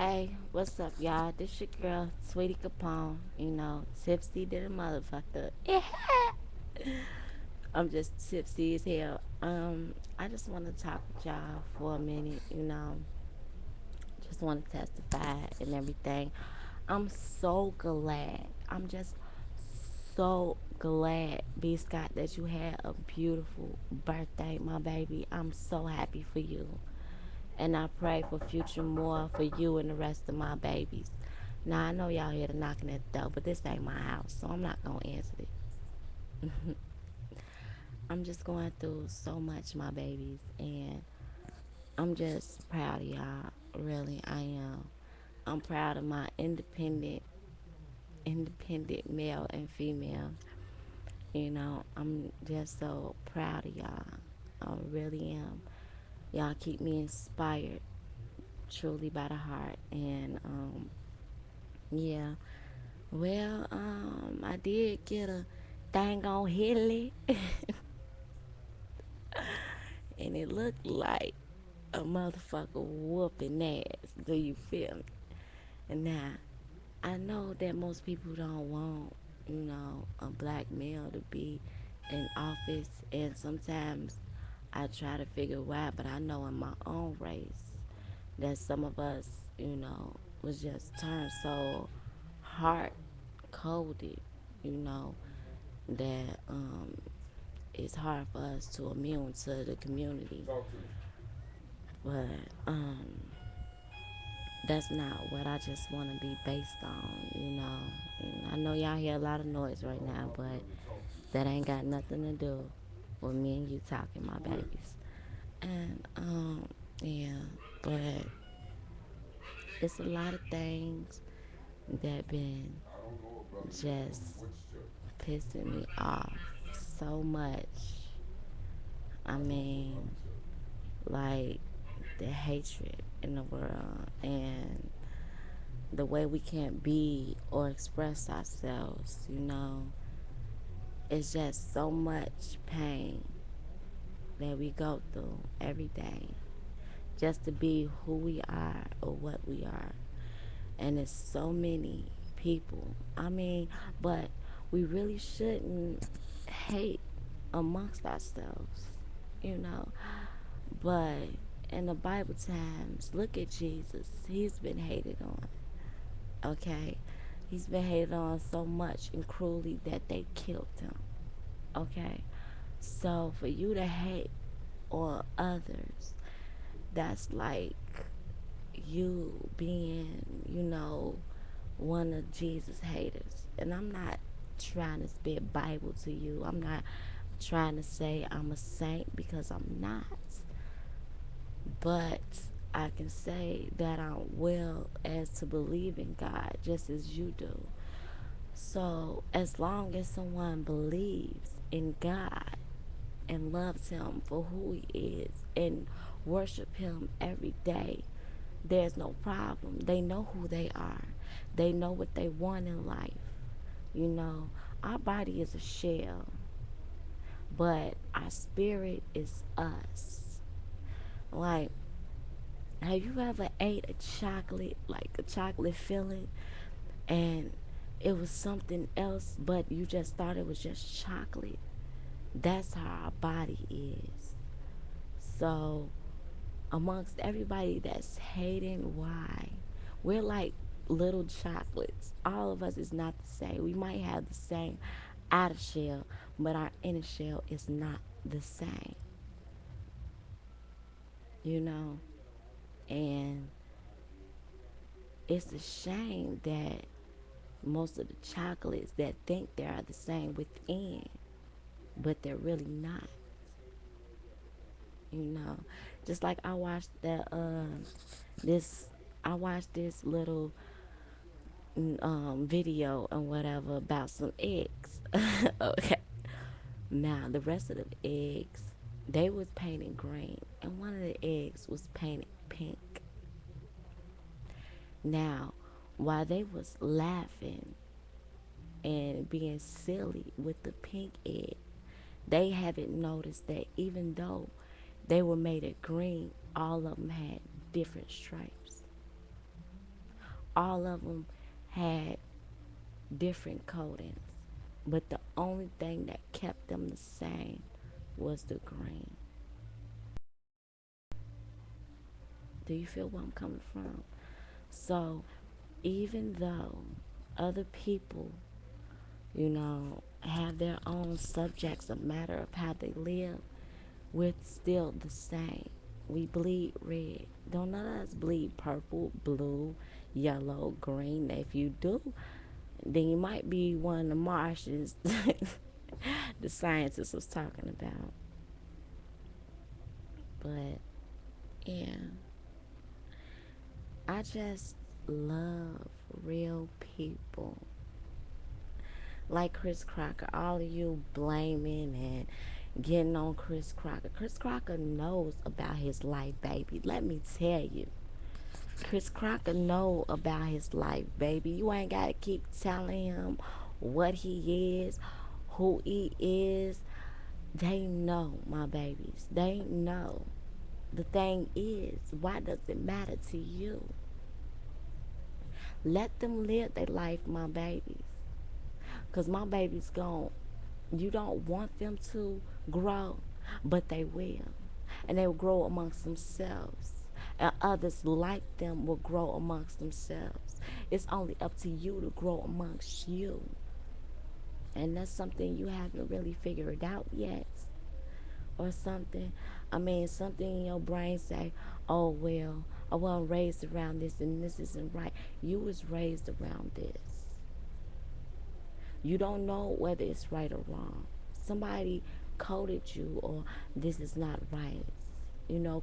Hey, what's up, y'all? This your girl, Sweetie Capone. Tipsy to the motherfucker. Yeah. I'm just tipsy as hell. I just want to talk with y'all for a minute. Just want to testify and everything. I'm so glad. I'm just so glad, B. Scott, that you had a beautiful birthday, my baby. I'm so happy for you. And I pray for future more for you and the rest of my babies. Now I know y'all here to knocking at the door, but this ain't my house, so I'm not gonna answer it. I'm just going through so much, my babies, and I'm just proud of y'all. Really, I am. I'm proud of my independent male and female. I'm just so proud of y'all. I really am. Y'all keep me inspired, truly by the heart, and yeah. Well, I did get a thing on Hilly, and it looked like a motherfucker whooping ass. Do you feel me? And now, I know that most people don't want, a black male to be in office, and sometimes I try to figure why, but I know in my own race that some of us, was just turned so hard coded, you know, that it's hard for us to immune to the community. But that's not what I just want to be based on. And I know y'all hear a lot of noise right now, but that ain't got nothing to do with me and you talking, my babies. And yeah, but it's a lot of things that been just pissing me off so much. I mean, like the hatred in the world and the way we can't be or express ourselves, it's just so much pain that we go through every day just to be who we are or what we are. And it's so many people. I mean, but we really shouldn't hate amongst ourselves, you know. But in the Bible times, look at Jesus. He's been hated on, okay? He's been hated on so much and cruelly that they killed him, okay? So for you to hate on others, that's like you being, one of Jesus' haters. And I'm not trying to spit Bible to you. I'm not trying to say I'm a saint because I'm not. But I can say that I'm well as to believe in God just as you do. So as long as someone believes in God and loves him for who he is and worship him every day, there's no problem. They know who they are. They know what they want in life. You know, our body is a shell, but our spirit is us. Like, have you ever ate a chocolate, like a chocolate filling, and it was something else, but you just thought it was just chocolate? That's how our body is. So, amongst everybody that's hating, why? We're like little chocolates. All of us is not the same. We might have the same outer shell, but our inner shell is not the same, you know? And it's a shame that most of the chocolates that think they are the same within, but they're really not, you know? Just like I watched this, I watched this little video and whatever about some eggs. Okay. Now the rest of the eggs, they was painted green, and one of the eggs was painted pink. Now, while they was laughing and being silly with the pink egg, they haven't noticed that even though they were made of green, all of them had different stripes. All of them had different coatings, but the only thing that kept them the same was the green. Do you feel where I'm coming from? So even though other people, have their own subjects, a matter of how they live, we're still the same. We bleed red. Don't none of us bleed purple, blue, yellow, green. If you do, then you might be one of the Martians the scientist was talking about. But yeah, I just love real people. Like Chris Crocker, all of you blaming and getting on Chris Crocker. Chris Crocker knows about his life, baby. Let me tell you. Chris Crocker know about his life, baby. You ain't gotta keep telling him what he is, who he is. They know, my babies. They know. The thing is, why does it matter to you? Let them live their life, my babies. Because my babies gone. You don't want them to grow, but they will. And they will grow amongst themselves. And others like them will grow amongst themselves. It's only up to you to grow amongst you. And that's something you haven't really figured out yet. Or something. I mean, something in your brain say, oh, well, I wasn't raised around this and this isn't right. You was raised around this. You don't know whether it's right or wrong. Somebody coded you, or this is not right.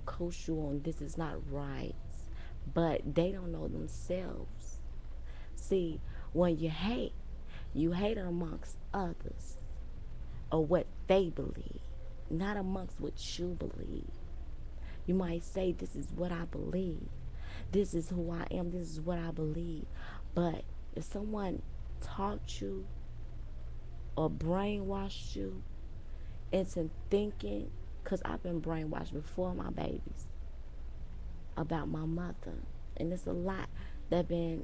Coach you on this is not right. But they don't know themselves. See, when you hate amongst others or what they believe, not amongst what you believe. You might say, this is what I believe. This is who I am. This is what I believe. But if someone taught you or brainwashed you into thinking, because I've been brainwashed before my babies about my mother. And it's a lot that been,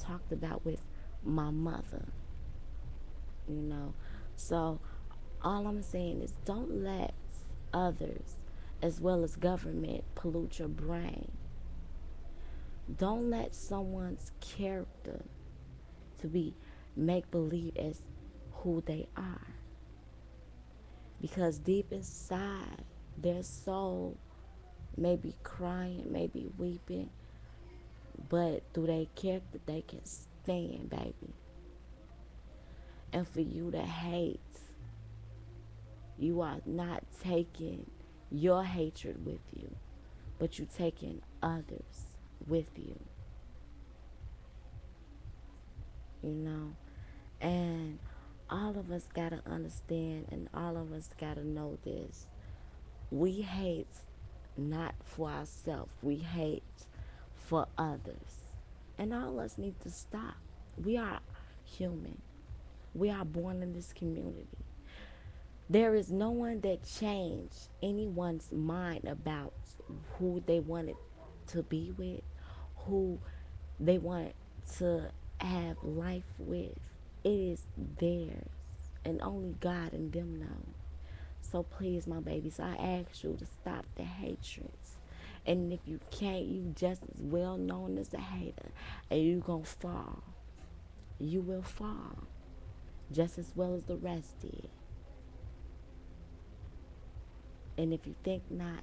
talked about with my mother, you know. So all I'm saying is don't let others as well as government pollute your brain. Don't let someone's character to be make believe as who they are. Because deep inside their soul may be crying, may be weeping, but through their character they can stand, baby. And for you to hate, you are not taking your hatred with you, but you taking others with you, you know. And all of us gotta understand, and all of us gotta know this. We hate not for ourselves, we hate for others. And all of us need to stop. We are human. We are born in this community. There is no one that changed anyone's mind about who they wanted to be with, who they want to have life with. It is theirs, and only God and them know. So please, my babies, I ask you to stop the hatreds. And if you can't, you just as well known as a hater, and you gonna fall. You will fall, just as well as the rest did. And if you think not,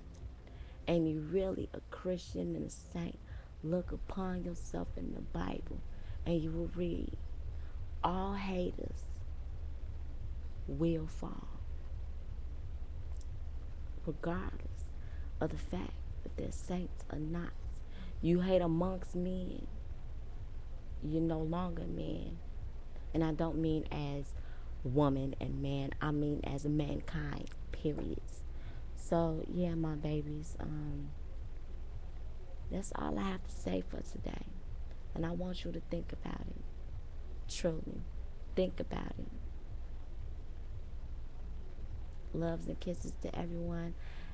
and you really a Christian and a saint, look upon yourself in the Bible, and you will read, all haters will fall, regardless of the fact if they're saints or not. You hate amongst men, you're no longer men. And I don't mean as woman and man, I mean as mankind, periods. So yeah, my babies, that's all I have to say for today. And I want you to think about it. Truly. Think about it. Loves and kisses to everyone.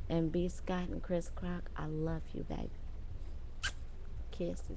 And B. Scott and Chris Crock, I love you, baby. Kisses.